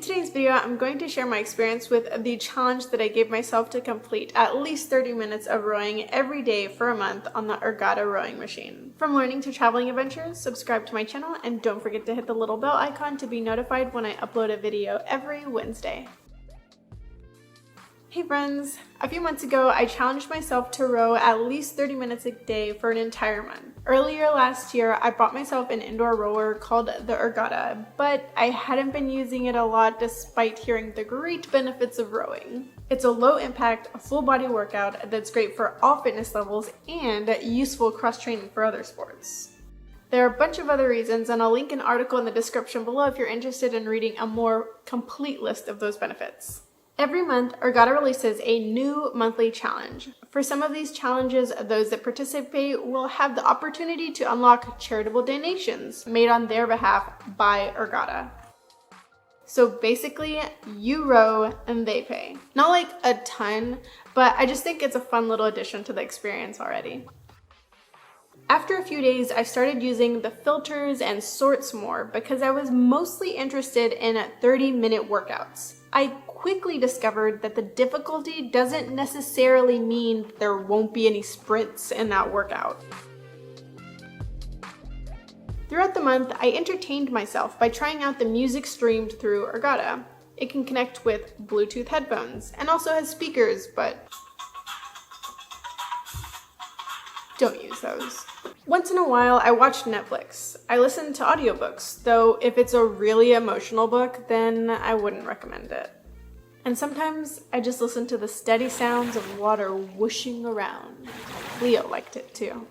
today's video, I'm going to share my experience with the challenge that I gave myself to complete at least 30 minutes of rowing every day for a month on the Ergatta rowing machine. From learning to traveling adventures, subscribe to my channel and don't forget to hit the little bell icon to be notified when I upload a video every Wednesday. Hey friends! A few months ago, I challenged myself to row at least 30 minutes a day for an entire month. Earlier last year, I bought myself an indoor rower called the Ergatta, but I hadn't been using it a lot despite hearing the great benefits of rowing. It's a low-impact, full-body workout that's great for all fitness levels and useful cross-training for other sports. There are a bunch of other reasons, and I'll link an article in the description below if you're interested in reading a more complete list of those benefits. Every month, Ergatta releases a new monthly challenge. For some of these challenges, those that participate will have the opportunity to unlock charitable donations made on their behalf by Ergatta. So basically, you row and they pay. Not like a ton, but I just think it's a fun little addition to the experience already. After a few days, I started using the filters and sorts more because I was mostly interested in 30-minute workouts. I quickly discovered that the difficulty doesn't necessarily mean there won't be any sprints in that workout. Throughout the month, I entertained myself by trying out the music streamed through Ergatta. It can connect with Bluetooth headphones and also has speakers, but don't use those. Once in a while, I watch Netflix. I listen to audiobooks, though if it's a really emotional book, then I wouldn't recommend it. And sometimes I just listen to the steady sounds of water whooshing around. Leo liked it too.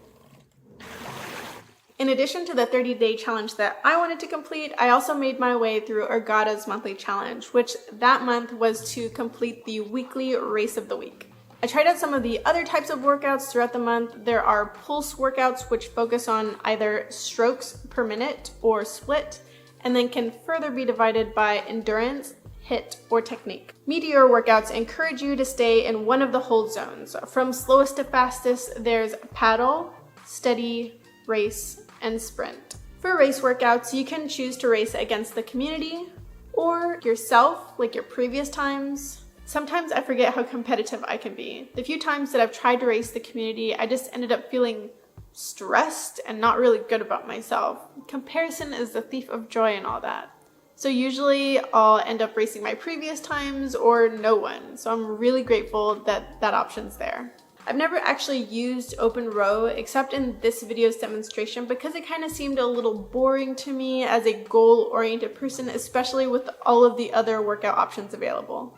In addition to the 30-day challenge that I wanted to complete, I also made my way through Ergatta's monthly challenge, which that month was to complete the weekly race of the week. I tried out some of the other types of workouts throughout the month. There are pulse workouts, which focus on either strokes per minute or split, and then can further be divided by endurance, hit, or technique. Meteor workouts encourage you to stay in one of the hold zones. From slowest to fastest, there's paddle, steady, race, and sprint. For race workouts, you can choose to race against the community or yourself, like your previous times. Sometimes I forget how competitive I can be. The few times that I've tried to race the community, I just ended up feeling stressed and not really good about myself. Comparison is the thief of joy and all that. So usually I'll end up racing my previous times or no one. So I'm really grateful that that option's there. I've never actually used Open Row except in this video's demonstration because it kind of seemed a little boring to me as a goal-oriented person, especially with all of the other workout options available.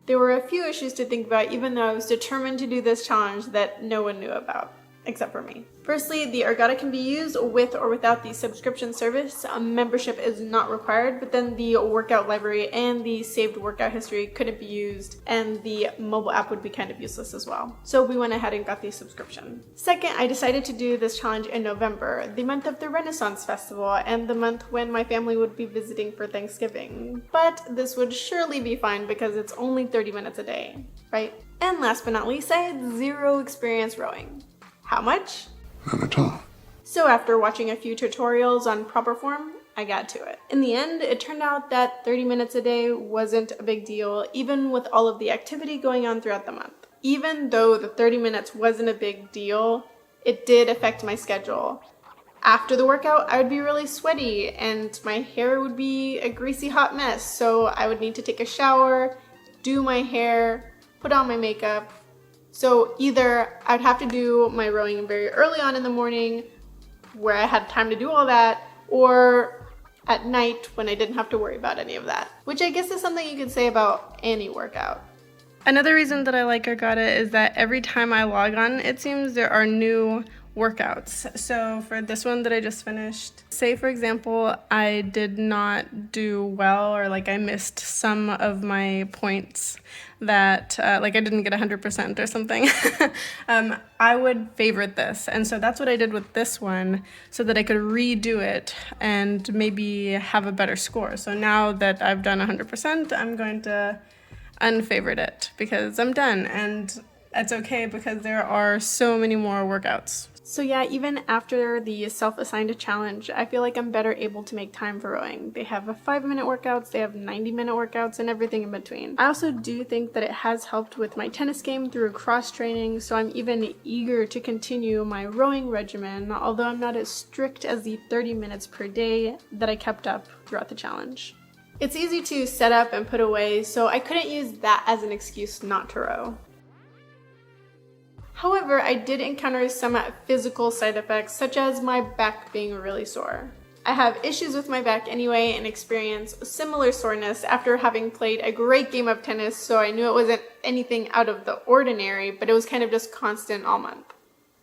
There were a few issues to think about even though I was determined to do this challenge that no one knew about, except for me. Firstly, the Ergatta can be used with or without the subscription service. A membership is not required, but then the workout library and the saved workout history couldn't be used, and the mobile app would be kind of useless as well. So we went ahead and got the subscription. Second, I decided to do this challenge in November, the month of the Renaissance Festival, and the month when my family would be visiting for Thanksgiving. But this would surely be fine because it's only 30 minutes a day, right? And last but not least, I had zero experience rowing. How much? None at all. So after watching a few tutorials on proper form, I got to it. In the end, it turned out that 30 minutes a day wasn't a big deal, even with all of the activity going on throughout the month. Even though the 30 minutes wasn't a big deal, it did affect my schedule. After the workout, I would be really sweaty and my hair would be a greasy hot mess, so I would need to take a shower, do my hair, put on my makeup. So either I'd have to do my rowing very early on in the morning where I had time to do all that, or at night when I didn't have to worry about any of that, which I guess is something you could say about any workout. Another reason that I like Ergatta is that every time I log on, it seems there are new workouts. So for this one that I just finished, say for example, I did not do well, or like I missed some of my points that like I didn't get 100% or something, I would favorite this. And so that's what I did with this one so that I could redo it and maybe have a better score. So now that I've done 100%, I'm going to unfavorite it because I'm done. And That's okay because there are so many more workouts. So yeah, even after the self-assigned challenge, I feel like I'm better able to make time for rowing. They have 5-minute workouts, they have 90-minute workouts, and everything in between. I also do think that it has helped with my tennis game through cross-training, so I'm even eager to continue my rowing regimen, although I'm not as strict as the 30 minutes per day that I kept up throughout the challenge. It's easy to set up and put away, so I couldn't use that as an excuse not to row. However, I did encounter some physical side effects, such as my back being really sore. I have issues with my back anyway and experience similar soreness after having played a great game of tennis, so I knew it wasn't anything out of the ordinary, but it was kind of just constant all month.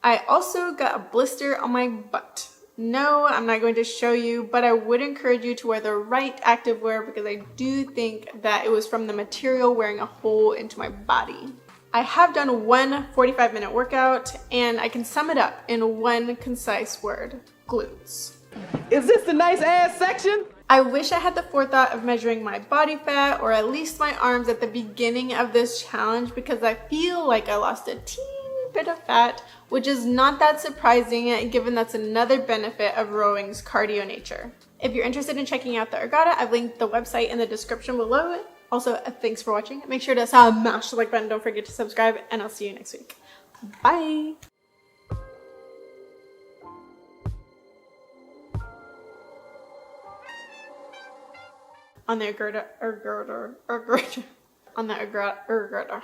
I also got a blister on my butt. No, I'm not going to show you, but I would encourage you to wear the right activewear because I do think that it was from the material wearing a hole into my body. I have done one 45-minute workout, and I can sum it up in one concise word: glutes. Is this the nice ass section? I wish I had the forethought of measuring my body fat, or at least my arms, at the beginning of this challenge, because I feel like I lost a teeny bit of fat, which is not that surprising given that's another benefit of rowing's cardio nature. If you're interested in checking out the Ergatta, I've linked the website in the description below. Also, thanks for watching. Make sure to smash the like button. Don't forget to subscribe, and I'll see you next week. Bye! On the Ergatta. On the Ergatta.